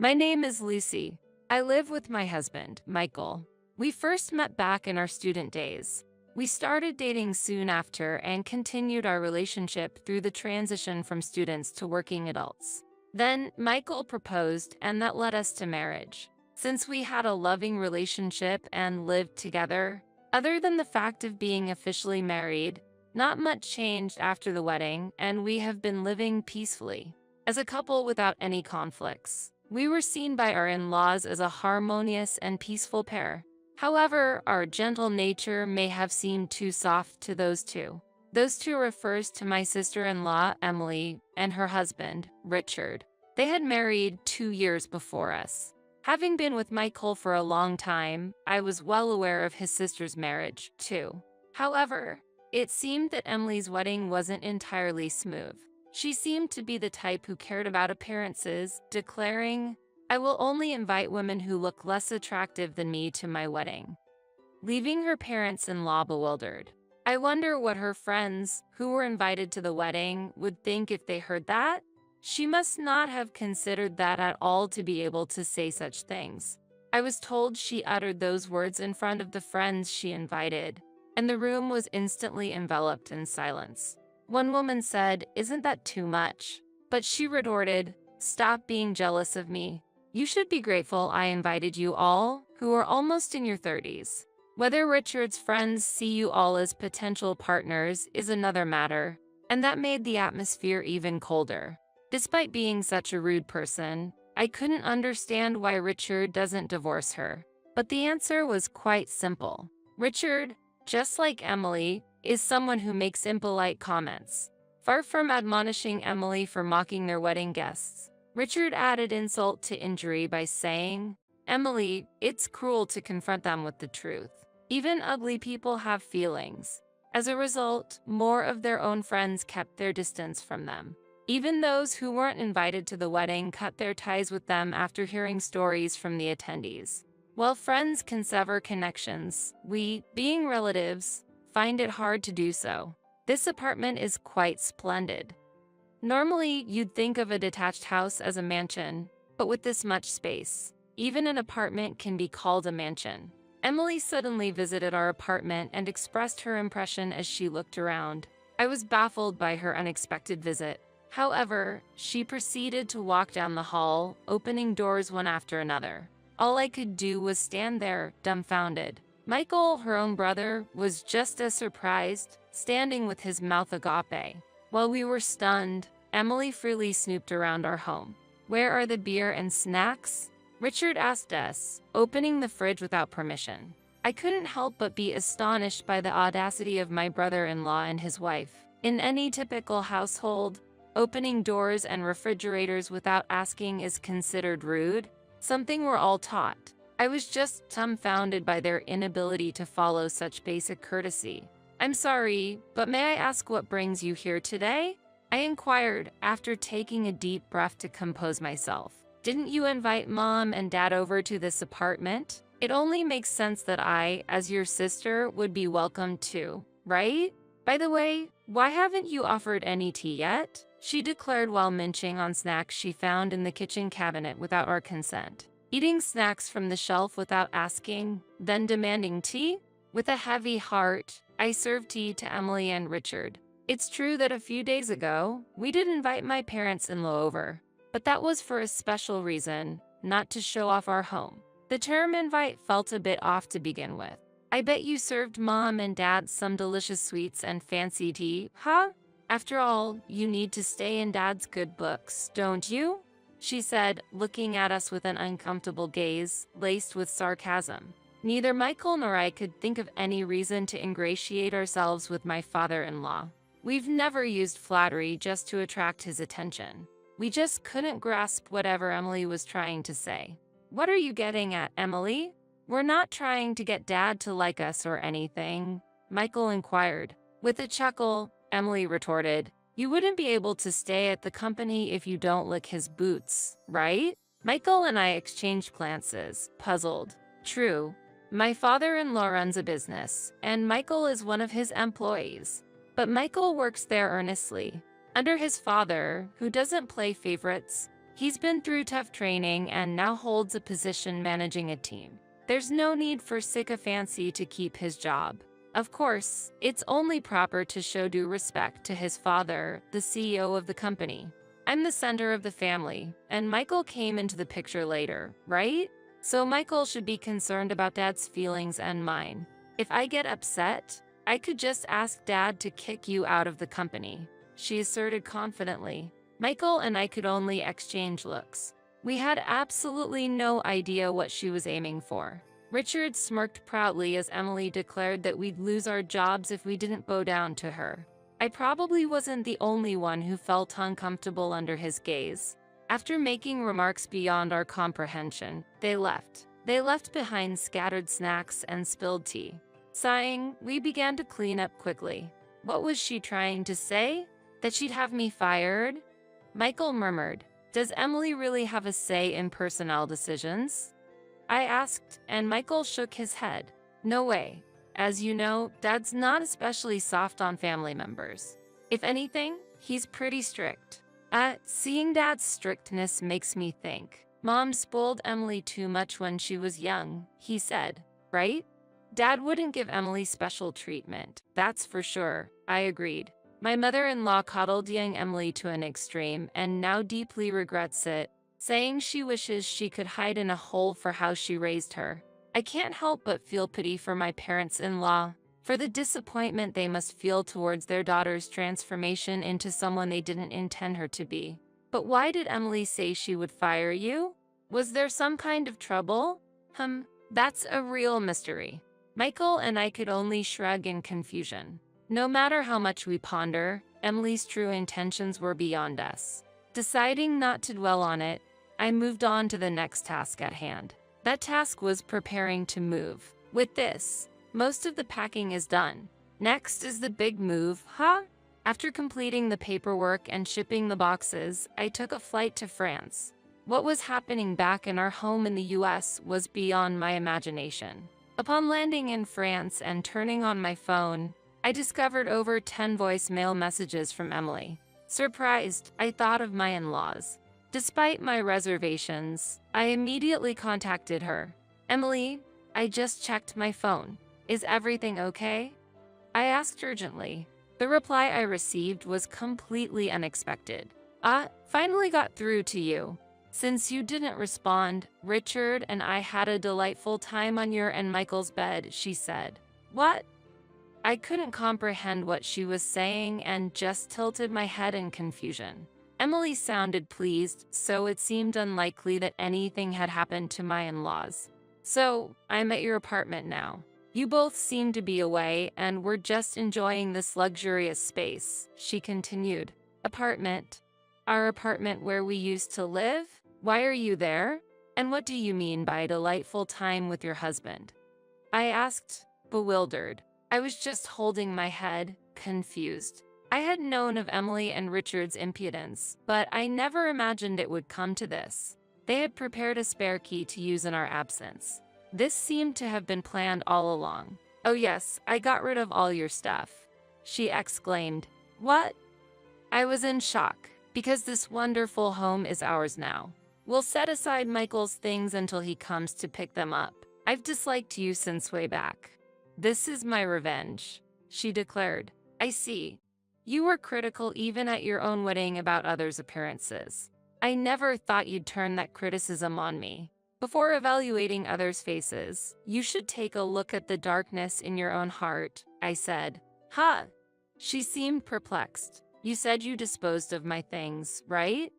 My name is Lucy. I live with my husband, Michael. We first met back in our student days. We started dating soon after and continued our relationship through the transition from students to working adults. Then, Michael proposed, and that led us to marriage. Since we had a loving relationship and lived together, other than the fact of being officially married, not much changed after the wedding, and we have been living peacefully as a couple without any conflicts. We were seen by our in-laws as a harmonious and peaceful pair. However, our gentle nature may have seemed too soft to those two. Those two refers to my sister-in-law, Emily, and her husband, Richard. They had married 2 years before us. Having been with Michael for a long time, I was well aware of his sister's marriage, too. However, it seemed that Emily's wedding wasn't entirely smooth. She seemed to be the type who cared about appearances, declaring, "I will only invite women who look less attractive than me to my wedding," leaving her parents-in-law bewildered. I wonder what her friends, who were invited to the wedding, would think if they heard that. She must not have considered that at all to be able to say such things. I was told she uttered those words in front of the friends she invited, and the room was instantly enveloped in silence. One woman said, "Isn't that too much?" But she retorted, "Stop being jealous of me. You should be grateful I invited you all, who are almost in your 30s. Whether Richard's friends see you all as potential partners is another matter," and that made the atmosphere even colder. Despite being such a rude person, I couldn't understand why Richard doesn't divorce her. But the answer was quite simple. Richard, just like Emily, is someone who makes impolite comments. Far from admonishing Emily for mocking their wedding guests, Richard added insult to injury by saying, "Emily, it's cruel to confront them with the truth. Even ugly people have feelings." As a result, more of their own friends kept their distance from them. Even those who weren't invited to the wedding cut their ties with them after hearing stories from the attendees. While friends can sever connections, we, being relatives, find it hard to do so. This apartment is quite splendid. Normally, you'd think of a detached house as a mansion, but with this much space, even an apartment can be called a mansion. Emily suddenly visited our apartment and expressed her impression as she looked around. I was baffled by her unexpected visit. However, she proceeded to walk down the hall, opening doors one after another. All I could do was stand there, dumbfounded. Michael, her own brother, was just as surprised, standing with his mouth agape. While we were stunned, Emily freely snooped around our home. "Where are the beer and snacks?" Richard asked us, opening the fridge without permission. I couldn't help but be astonished by the audacity of my brother-in-law and his wife. In any typical household, opening doors and refrigerators without asking is considered rude, something we're all taught. I was just dumbfounded by their inability to follow such basic courtesy. "I'm sorry, but may I ask what brings you here today?" I inquired, after taking a deep breath to compose myself. "Didn't you invite Mom and Dad over to this apartment? It only makes sense that I, as your sister, would be welcome too, right? By the way, why haven't you offered any tea yet?" she declared while munching on snacks she found in the kitchen cabinet without our consent. Eating snacks from the shelf without asking, then demanding tea? With a heavy heart, I served tea to Emily and Richard. It's true that a few days ago, we did invite my parents-in-law over, but that was for a special reason, not to show off our home. The term invite felt a bit off to begin with. "I bet you served Mom and Dad some delicious sweets and fancy tea, huh? After all, you need to stay in Dad's good books, don't you?" she said, looking at us with an uncomfortable gaze, laced with sarcasm. Neither Michael nor I could think of any reason to ingratiate ourselves with my father-in-law. We've never used flattery just to attract his attention. We just couldn't grasp whatever Emily was trying to say. "What are you getting at, Emily? We're not trying to get Dad to like us or anything," Michael inquired. With a chuckle, Emily retorted, "You wouldn't be able to stay at the company if you don't lick his boots, right?" Michael and I exchanged glances, puzzled. True, my father-in-law runs a business, and Michael is one of his employees. But Michael works there earnestly, under his father, who doesn't play favorites. He's been through tough training and now holds a position managing a team. There's no need for sycophancy to keep his job. Of course, it's only proper to show due respect to his father, the CEO of the company. I'm the center of the family, and Michael came into the picture later, right? So Michael should be concerned about Dad's feelings and mine. If I get upset, I could just ask Dad to kick you out of the company, she asserted confidently. Michael and I could only exchange looks. We had absolutely no idea what she was aiming for. Richard smirked proudly as Emily declared that we'd lose our jobs if we didn't bow down to her. I probably wasn't the only one who felt uncomfortable under his gaze. After making remarks beyond our comprehension, they left. They left behind scattered snacks and spilled tea. Sighing, we began to clean up quickly. What was she trying to say? That she'd have me fired? Michael murmured. Does Emily really have a say in personnel decisions? I asked, and Michael shook his head. No way. As you know, Dad's not especially soft on family members. If anything, he's pretty strict. Seeing Dad's strictness makes me think. Mom spoiled Emily too much when she was young, he said, right? Dad wouldn't give Emily special treatment, that's for sure, I agreed. My mother-in-law coddled young Emily to an extreme and now deeply regrets it, saying she wishes she could hide in a hole for how she raised her. I can't help but feel pity for my parents-in-law, for the disappointment they must feel towards their daughter's transformation into someone they didn't intend her to be. But why did Emily say she would fire you? Was there some kind of trouble? That's a real mystery. Michael and I could only shrug in confusion. No matter how much we ponder, Emily's true intentions were beyond us. Deciding not to dwell on it, I moved on to the next task at hand. That task was preparing to move. With this, most of the packing is done. Next is the big move, huh? After completing the paperwork and shipping the boxes, I took a flight to France. What was happening back in our home in the US was beyond my imagination. Upon landing in France and turning on my phone, I discovered over 10 voicemail messages from Emily. Surprised, I thought of my in-laws. Despite my reservations, I immediately contacted her. Emily, I just checked my phone. Is everything okay? I asked urgently. The reply I received was completely unexpected. Finally got through to you. Since you didn't respond, Richard and I had a delightful time on your and Michael's bed, she said. What? I couldn't comprehend what she was saying and just tilted my head in confusion. Emily sounded pleased, so it seemed unlikely that anything had happened to my in-laws. So, I'm at your apartment now. You both seem to be away and we're just enjoying this luxurious space, she continued. Apartment? Our apartment where we used to live? Why are you there? And what do you mean by a delightful time with your husband? I asked, bewildered. I was just holding my head, confused. I had known of Emily and Richard's impudence, but I never imagined it would come to this. They had prepared a spare key to use in our absence. This seemed to have been planned all along. Oh yes, I got rid of all your stuff, she exclaimed. What? I was in shock, because this wonderful home is ours now. We'll set aside Michael's things until he comes to pick them up. I've disliked you since way back. This is my revenge, she declared. I see. You were critical even at your own wedding about others' appearances. I never thought you'd turn that criticism on me. Before evaluating others' faces, you should take a look at the darkness in your own heart, I said. Huh? She seemed perplexed. You said you disposed of my things, right?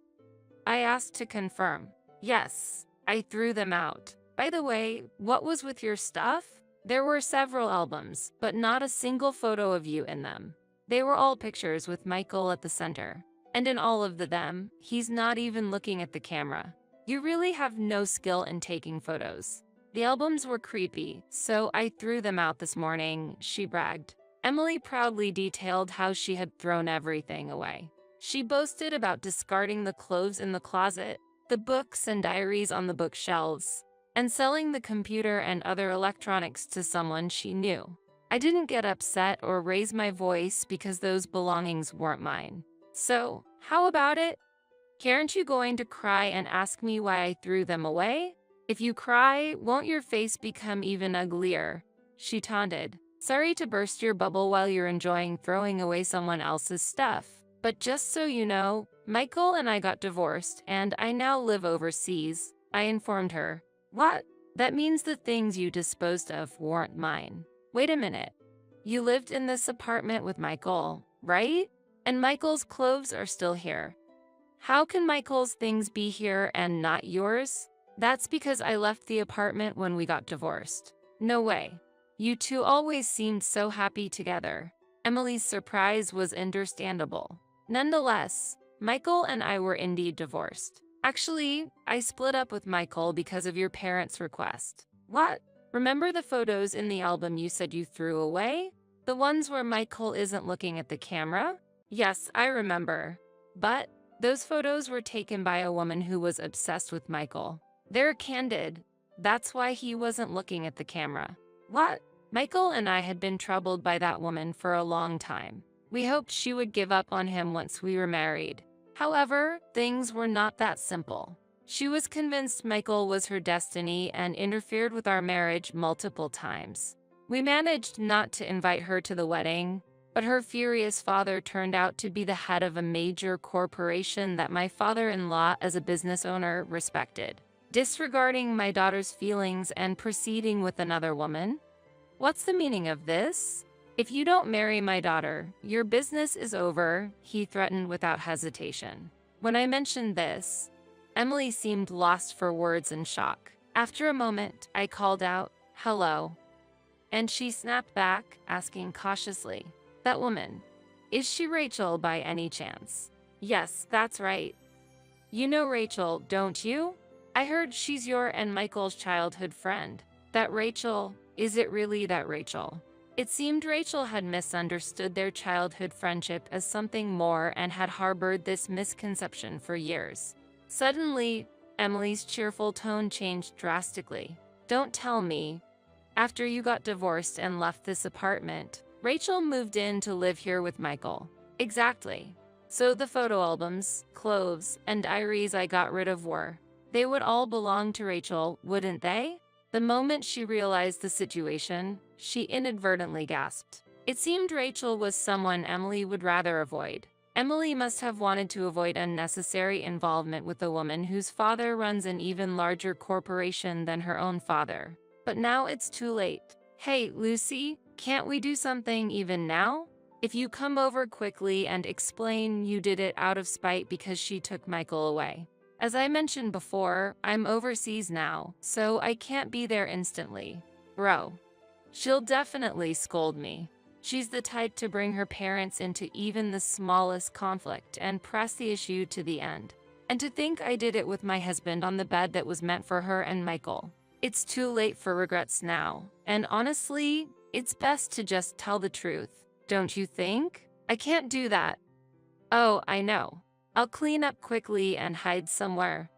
I asked to confirm. Yes, I threw them out. By the way, what was with your stuff? There were several albums, but not a single photo of you in them. They were all pictures with Michael at the center. And in all of them, he's not even looking at the camera. You really have no skill in taking photos. The albums were creepy, so I threw them out this morning, she bragged. Emily proudly detailed how she had thrown everything away. She boasted about discarding the clothes in the closet, the books and diaries on the bookshelves, and selling the computer and other electronics to someone she knew. I didn't get upset or raise my voice because those belongings weren't mine. So, how about it? Aren't you going to cry and ask me why I threw them away? If you cry, won't your face become even uglier? She taunted. Sorry to burst your bubble while you're enjoying throwing away someone else's stuff. But just so you know, Michael and I got divorced and I now live overseas, I informed her. What? That means the things you disposed of weren't mine. Wait a minute. You lived in this apartment with Michael, right? And Michael's clothes are still here. How can Michael's things be here and not yours? That's because I left the apartment when we got divorced. No way. You two always seemed so happy together. Emily's surprise was understandable. Nonetheless, Michael and I were indeed divorced. Actually, I split up with Michael because of your parents' request. What? Remember the photos in the album you said you threw away? The ones where Michael isn't looking at the camera? Yes, I remember. But those photos were taken by a woman who was obsessed with Michael. They're candid. That's why he wasn't looking at the camera. What? Michael and I had been troubled by that woman for a long time. We hoped she would give up on him once we were married. However, things were not that simple. She was convinced Michael was her destiny and interfered with our marriage multiple times. We managed not to invite her to the wedding, but her furious father turned out to be the head of a major corporation that my father-in-law, as a business owner, respected. Disregarding my daughter's feelings and proceeding with another woman? What's the meaning of this? If you don't marry my daughter, your business is over, he threatened without hesitation. When I mentioned this, Emily seemed lost for words and shock. After a moment, I called out, "Hello," and she snapped back, asking cautiously, "That woman, is she Rachel by any chance?" "Yes, that's right. You know Rachel, don't you? I heard she's your and Michael's childhood friend." "That Rachel? Is it really that Rachel?" It seemed Rachel had misunderstood their childhood friendship as something more and had harbored this misconception for years. Suddenly, Emily's cheerful tone changed drastically. "Don't tell me. After you got divorced and left this apartment, Rachel moved in to live here with Michael." "Exactly. So the photo albums, clothes, and diaries I got rid of they would all belong to Rachel, wouldn't they?" The moment she realized the situation, she inadvertently gasped. It seemed Rachel was someone Emily would rather avoid. Emily must have wanted to avoid unnecessary involvement with a woman whose father runs an even larger corporation than her own father. But now it's too late. "Hey, Lucy, can't we do something even now? If you come over quickly and explain you did it out of spite because she took Michael away. As I mentioned before, I'm overseas now, so I can't be there instantly." "Bro, she'll definitely scold me. She's the type to bring her parents into even the smallest conflict and press the issue to the end. And to think I did it with my husband on the bed that was meant for her and Michael. It's too late for regrets now, and honestly, it's best to just tell the truth. Don't you think?" "I can't do that." "Oh, I know. I'll clean up quickly and hide somewhere.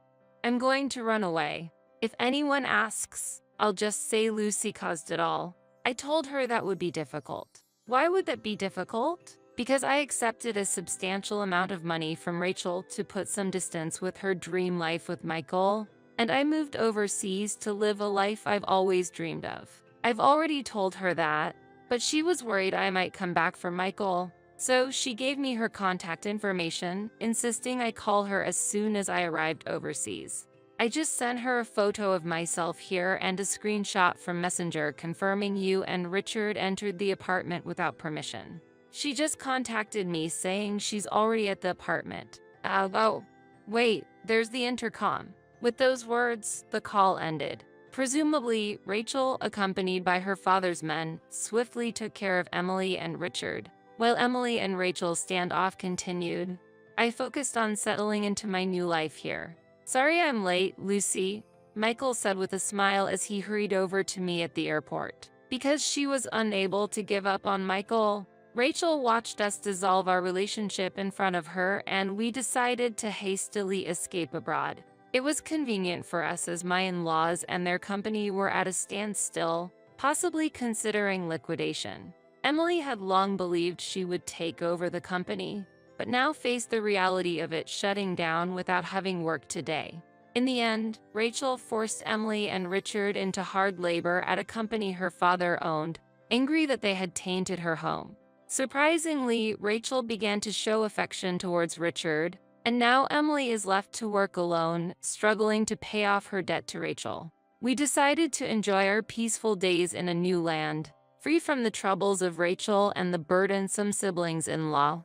I'm going to run away. If anyone asks, I'll just say Lucy caused it all." I told her that would be difficult. "Why would that be difficult?" "Because I accepted a substantial amount of money from Rachel to put some distance with her dream life with Michael, and I moved overseas to live a life I've always dreamed of. I've already told her that, but she was worried I might come back for Michael. So she gave me her contact information, insisting I call her as soon as I arrived overseas. I just sent her a photo of myself here and a screenshot from Messenger confirming you and Richard entered the apartment without permission. She just contacted me saying she's already at the apartment." Oh, wait, there's the intercom." With those words, the call ended. Presumably, Rachel, accompanied by her father's men, swiftly took care of Emily and Richard. While Emily and Rachel's standoff continued, I focused on settling into my new life here. "Sorry I'm late, Lucy," Michael said with a smile as he hurried over to me at the airport. Because she was unable to give up on Michael, Rachel watched us dissolve our relationship in front of her, and we decided to hastily escape abroad. It was convenient for us as my in-laws and their company were at a standstill, possibly considering liquidation. Emily had long believed she would take over the company, but now faced the reality of it shutting down without having work today. In the end, Rachel forced Emily and Richard into hard labor at a company her father owned, angry that they had tainted her home. Surprisingly, Rachel began to show affection towards Richard, and now Emily is left to work alone, struggling to pay off her debt to Rachel. We decided to enjoy our peaceful days in a new land, free from the troubles of Rachel and the burdensome siblings-in-law.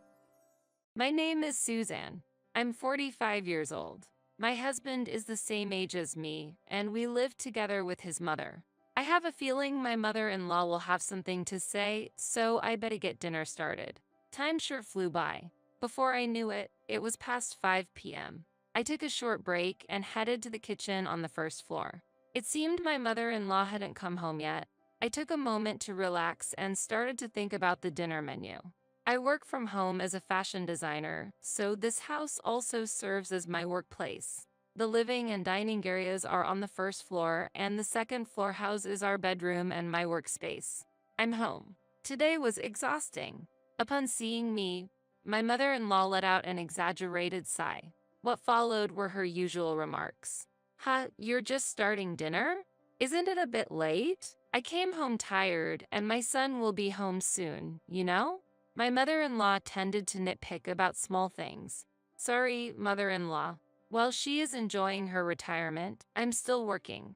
My name is Suzanne. I'm 45 years old. My husband is the same age as me, and we live together with his mother. I have a feeling my mother-in-law will have something to say, so I better get dinner started. Time sure flew by. Before I knew it, it was past 5 p.m. I took a short break and headed to the kitchen on the first floor. It seemed my mother-in-law hadn't come home yet. I took a moment to relax and started to think about the dinner menu. I work from home as a fashion designer, so this house also serves as my workplace. The living and dining areas are on the first floor, and the second floor houses our bedroom and my workspace. I'm home. Today was exhausting. Upon seeing me, my mother-in-law let out an exaggerated sigh. What followed were her usual remarks. "Huh, you're just starting dinner? Isn't it a bit late? I came home tired, and my son will be home soon, you know?" My mother-in-law tended to nitpick about small things. "Sorry, mother-in-law. While she is enjoying her retirement, I'm still working.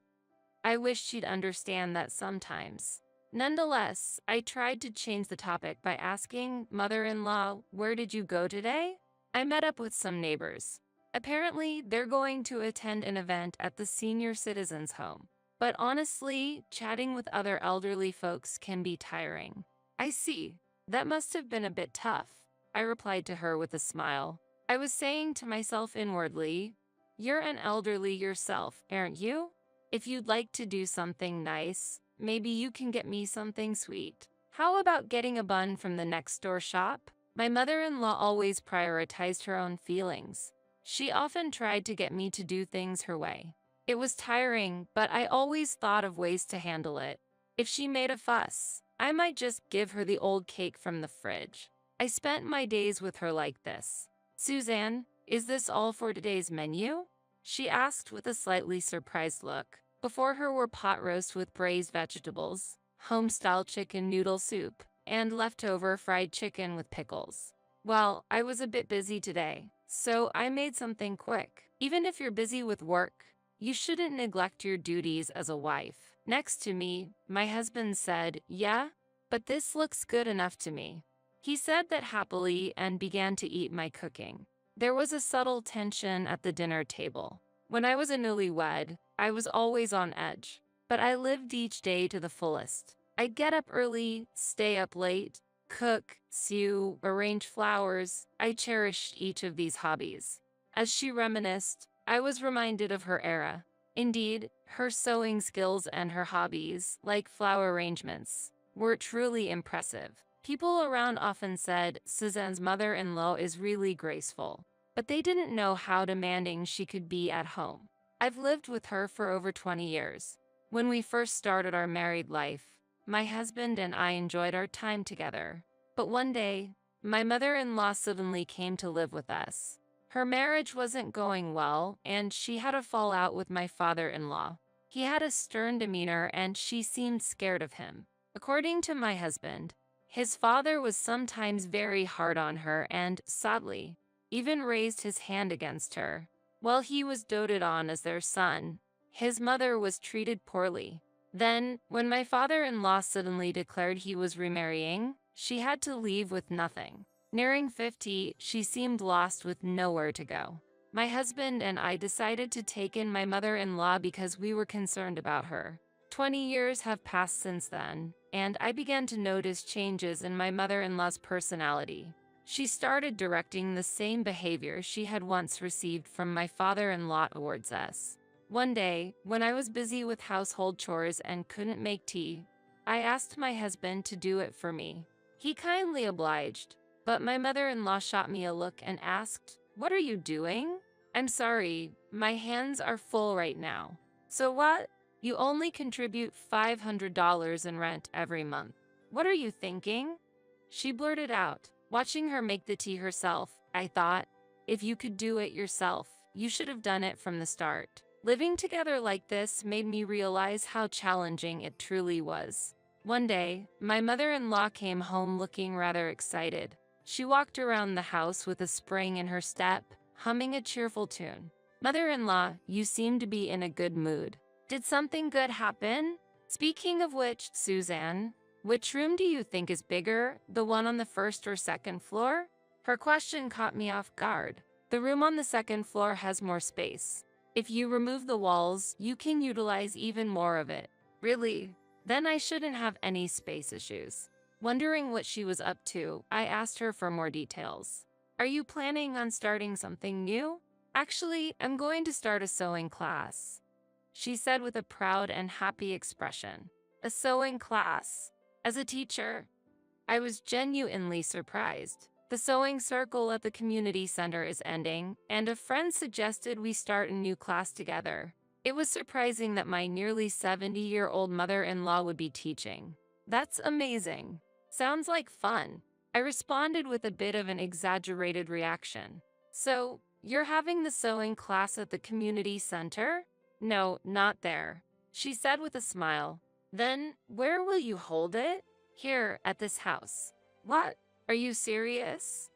I wish she'd understand that sometimes." Nonetheless, I tried to change the topic by asking, "Mother-in-law, where did you go today?" "I met up with some neighbors. Apparently, they're going to attend an event at the senior citizens' home. But honestly, chatting with other elderly folks can be tiring." "I see. That must have been a bit tough," I replied to her with a smile. I was saying to myself inwardly, "You're an elderly yourself, aren't you? If you'd like to do something nice, maybe you can get me something sweet. How about getting a bun from the next door shop?" My mother-in-law always prioritized her own feelings. She often tried to get me to do things her way. It was tiring, but I always thought of ways to handle it. If she made a fuss, I might just give her the old cake from the fridge. I spent my days with her like this. "Suzanne, is this all for today's menu?" she asked with a slightly surprised look. Before her were pot roast with braised vegetables, home-style chicken noodle soup, and leftover fried chicken with pickles. Well, I was a bit busy today, so I made something quick. Even if you're busy with work, you shouldn't neglect your duties as a wife. Next to me, my husband said, "Yeah, but this looks good enough to me." He said that happily and began to eat my cooking. There was a subtle tension at the dinner table. When I was a newlywed, I was always on edge, but I lived each day to the fullest. I'd get up early, stay up late, cook, sew, arrange flowers. I cherished each of these hobbies. As she reminisced, I was reminded of her era. Indeed, her sewing skills and her hobbies, like flower arrangements, were truly impressive. People around often said Suzanne's mother-in-law is really graceful, but they didn't know how demanding she could be at home. I've lived with her for over 20 years. When we first started our married life, my husband and I enjoyed our time together. But one day, my mother-in-law suddenly came to live with us. Her marriage wasn't going well, and she had a fallout with my father-in-law. He had a stern demeanor, and she seemed scared of him. According to my husband, his father was sometimes very hard on her and, sadly, even raised his hand against her. While he was doted on as their son, his mother was treated poorly. Then, when my father-in-law suddenly declared he was remarrying, she had to leave with nothing. Nearing 50, she seemed lost with nowhere to go. My husband and I decided to take in my mother-in-law because we were concerned about her. 20 years have passed since then, and I began to notice changes in my mother-in-law's personality. She started directing the same behavior she had once received from my father-in-law towards us. One day, when I was busy with household chores and couldn't make tea, I asked my husband to do it for me. He kindly obliged, but my mother-in-law shot me a look and asked, "What are you doing?" "I'm sorry, my hands are full right now." "So what? You only contribute $500 in rent every month. What are you thinking?" She blurted out, Watching her make the tea herself, I thought, if you could do it yourself, you should have done it from the start. Living together like this made me realize how challenging it truly was. One day, my mother-in-law came home looking rather excited. She walked around the house with a spring in her step, humming a cheerful tune. "Mother-in-law, you seem to be in a good mood. Did something good happen? Speaking of which, Suzanne, which room do you think is bigger, the one on the first or second floor?" Her question caught me off guard. The room on the second floor has more space. If you remove the walls, you can utilize even more of it. Really? Then I shouldn't have any space issues. Wondering what she was up to, I asked her for more details. "Are you planning on starting something new?" "Actually, I'm going to start a sewing class," she said with a proud and happy expression. A sewing class? As a teacher, I was genuinely surprised. The sewing circle at the community center is ending, and a friend suggested we start a new class together. It was surprising that my nearly 70-year-old mother-in-law would be teaching. "That's amazing. Sounds like fun." I responded with a bit of an exaggerated reaction. "So, you're having the sewing class at the community center?" "No, not there," she said with a smile. "Then, where will you hold it?" "Here, at this house." "What? Are you serious?"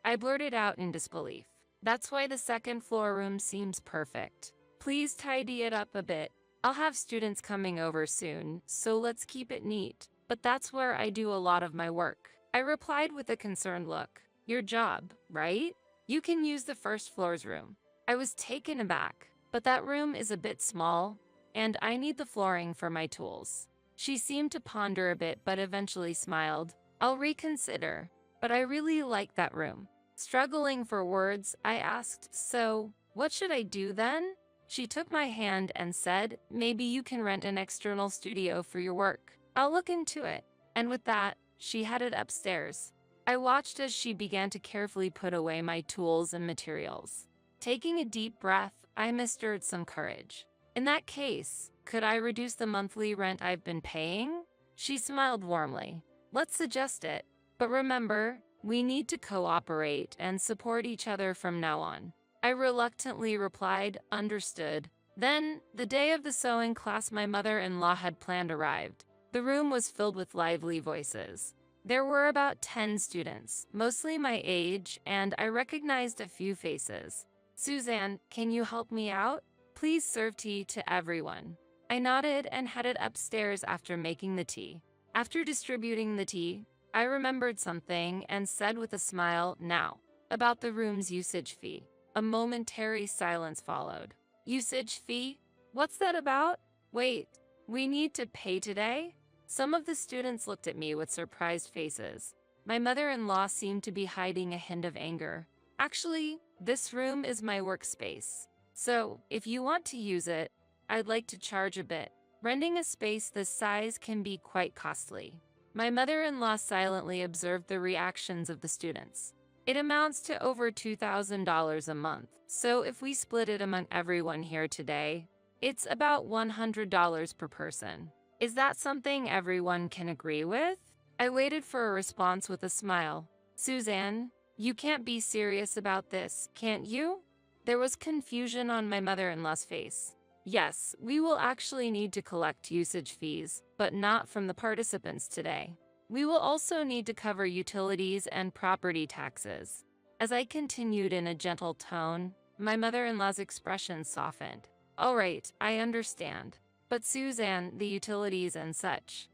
I blurted out in disbelief. "That's why the second floor room seems perfect. Please tidy it up a bit. I'll have students coming over soon, so let's keep it neat. But that's where I do a lot of my work," I replied with a concerned look. "Your job, right? You can use the first floor's room." I was taken aback, but that room is a bit small, and I need the flooring for my tools. She seemed to ponder a bit but eventually smiled. "I'll reconsider, but I really like that room." Struggling for words, I asked, "So, what should I do then?" She took my hand and said, "Maybe you can rent an external studio for your work. I'll look into it." And with that, she headed upstairs. I watched as she began to carefully put away my tools and materials. Taking a deep breath, I mustered some courage. "In that case, could I reduce the monthly rent I've been paying?" She smiled warmly. "Let's suggest it. But remember, we need to cooperate and support each other from now on." I reluctantly replied, "Understood." Then, the day of the sewing class my mother-in-law had planned arrived. The room was filled with lively voices. There were about 10 students, mostly my age, and I recognized a few faces. "Suzanne, can you help me out? Please serve tea to everyone." I nodded and headed upstairs after making the tea. After distributing the tea, I remembered something and said with a smile, "Now, about the room's usage fee." A momentary silence followed. "Usage fee? What's that about? Wait, we need to pay today?" Some of the students looked at me with surprised faces. My mother-in-law seemed to be hiding a hint of anger. "Actually, this room is my workspace. So, if you want to use it, I'd like to charge a bit. Renting a space this size can be quite costly." My mother-in-law silently observed the reactions of the students. "It amounts to over $2,000 a month, so if we split it among everyone here today, it's about $100 per person. Is that something everyone can agree with?" I waited for a response with a smile. "Suzanne, you can't be serious about this, can't you?" There was confusion on my mother-in-law's face. "Yes, we will actually need to collect usage fees, but not from the participants today. We will also need to cover utilities and property taxes." As I continued in a gentle tone, my mother-in-law's expression softened. "All right, I understand. But Suzanne, the utilities and such.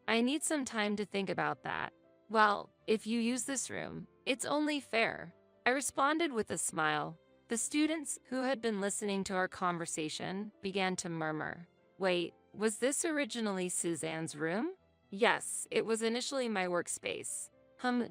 I need some time to think about that." "Well, if you use this room, it's only fair," I responded with a smile. The students, who had been listening to our conversation, began to murmur. "Wait, was this originally Suzanne's room?" "Yes, it was initially my workspace."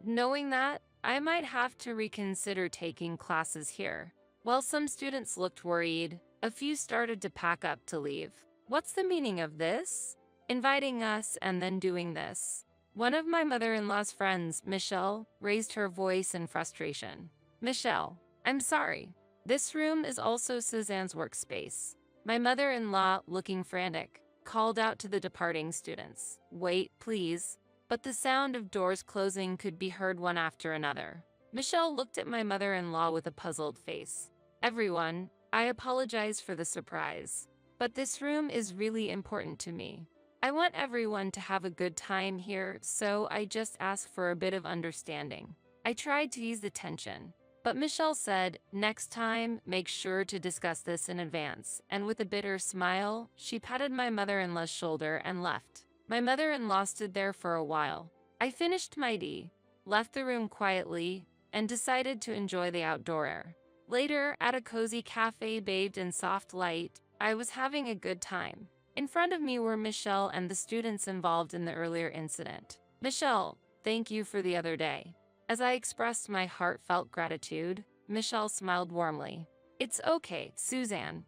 Knowing that, I might have to reconsider taking classes here." While some students looked worried, a few started to pack up to leave. "What's the meaning of this? Inviting us and then doing this?" One of my mother-in-law's friends, Michelle, raised her voice in frustration. "Michelle, I'm sorry. This room is also Suzanne's workspace." My mother-in-law, looking frantic, called out to the departing students, "Wait, please. but the sound of doors closing could be heard one after another. Michelle looked at my mother-in-law with a puzzled face. Everyone, I apologize for the surprise, but this room is really important to me. I want everyone to have a good time here, so I just ask for a bit of understanding. I tried to ease the tension, but Michelle said, next time, make sure to discuss this in advance, and with a bitter smile, she patted my mother-in-law's shoulder and left. My mother-in-law stood there for a while. I finished my tea, left the room quietly, and decided to enjoy the outdoor air. Later, at a cozy cafe bathed in soft light, I was having a good time. In front of me were Michelle and the students involved in the earlier incident. Michelle, thank you for the other day. As I expressed my heartfelt gratitude, Michelle smiled warmly. It's okay, Suzanne,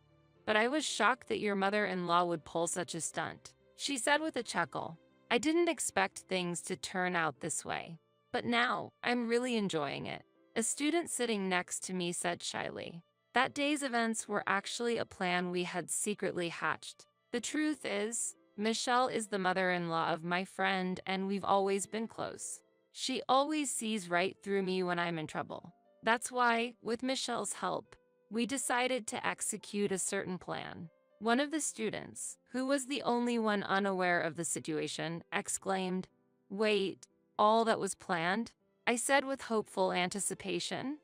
but I was shocked that your mother-in-law would pull such a stunt, she said with a chuckle. I didn't expect things to turn out this way, but now I'm really enjoying it. A student sitting next to me said shyly. That day's events were actually a plan we had secretly hatched. The truth is, Michelle is the mother-in-law of my friend and we've always been close. She always sees right through me when I'm in trouble. That's why, with Michelle's help, we decided to execute a certain plan. One of the students, who was the only one unaware of the situation, exclaimed, "Wait, all that was planned?" I said with hopeful anticipation.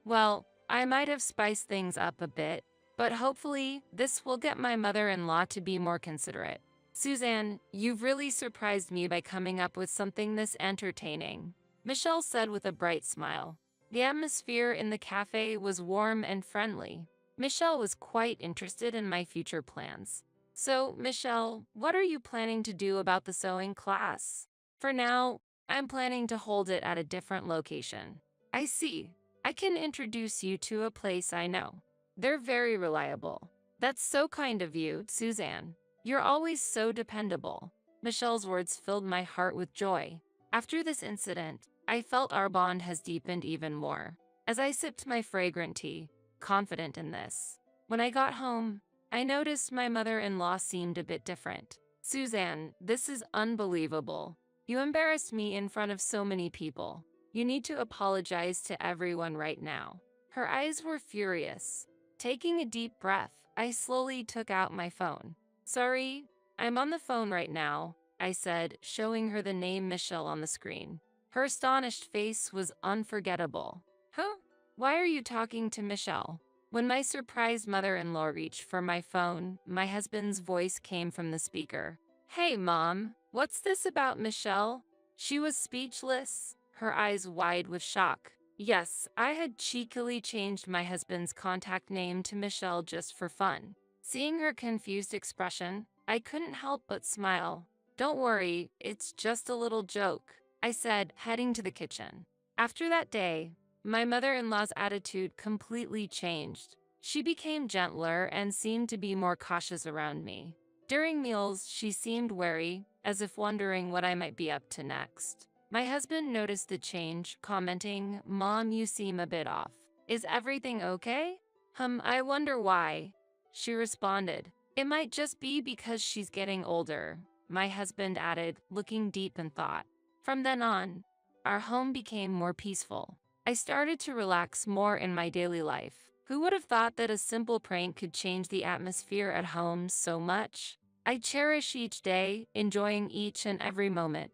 Well, I might have spiced things up a bit, but hopefully this will get my mother-in-law to be more considerate. Suzanne, you've really surprised me by coming up with something this entertaining, Michelle said with a bright smile. The atmosphere in the cafe was warm and friendly. Michelle was quite interested in my future plans. So, Michelle, what are you planning to do about the sewing class? For now, I'm planning to hold it at a different location. I see. I can introduce you to a place I know. They're very reliable. That's so kind of you, Suzanne. You're always so dependable. Michelle's words filled my heart with joy. After this incident, I felt our bond has deepened even more. As I sipped my fragrant tea, confident in this. When I got home, I noticed my mother-in-law seemed a bit different. Suzanne, this is unbelievable. You embarrassed me in front of so many people. You need to apologize to everyone right now. Her eyes were furious. Taking a deep breath, I slowly took out my phone. Sorry, I'm on the phone right now, I said, showing her the name Michelle on the screen. Her astonished face was unforgettable. Huh? Why are you talking to Michelle? When my surprised mother-in-law reached for my phone, my husband's voice came from the speaker. Hey, Mom, what's this about Michelle? She was speechless, her eyes wide with shock. Yes, I had cheekily changed my husband's contact name to Michelle just for fun. Seeing her confused expression, I couldn't help but smile. Don't worry, it's just a little joke, I said, heading to the kitchen. After that day, my mother-in-law's attitude completely changed. She became gentler and seemed to be more cautious around me. During meals, she seemed wary, as if wondering what I might be up to next. My husband noticed the change, commenting, "Mom, you seem a bit off. Is everything okay?" I wonder why," she responded. "It might just be because she's getting older," my husband added, looking deep in thought. From then on, our home became more peaceful. I started to relax more in my daily life. Who would have thought that a simple prank could change the atmosphere at home so much? I cherish each day, enjoying each and every moment.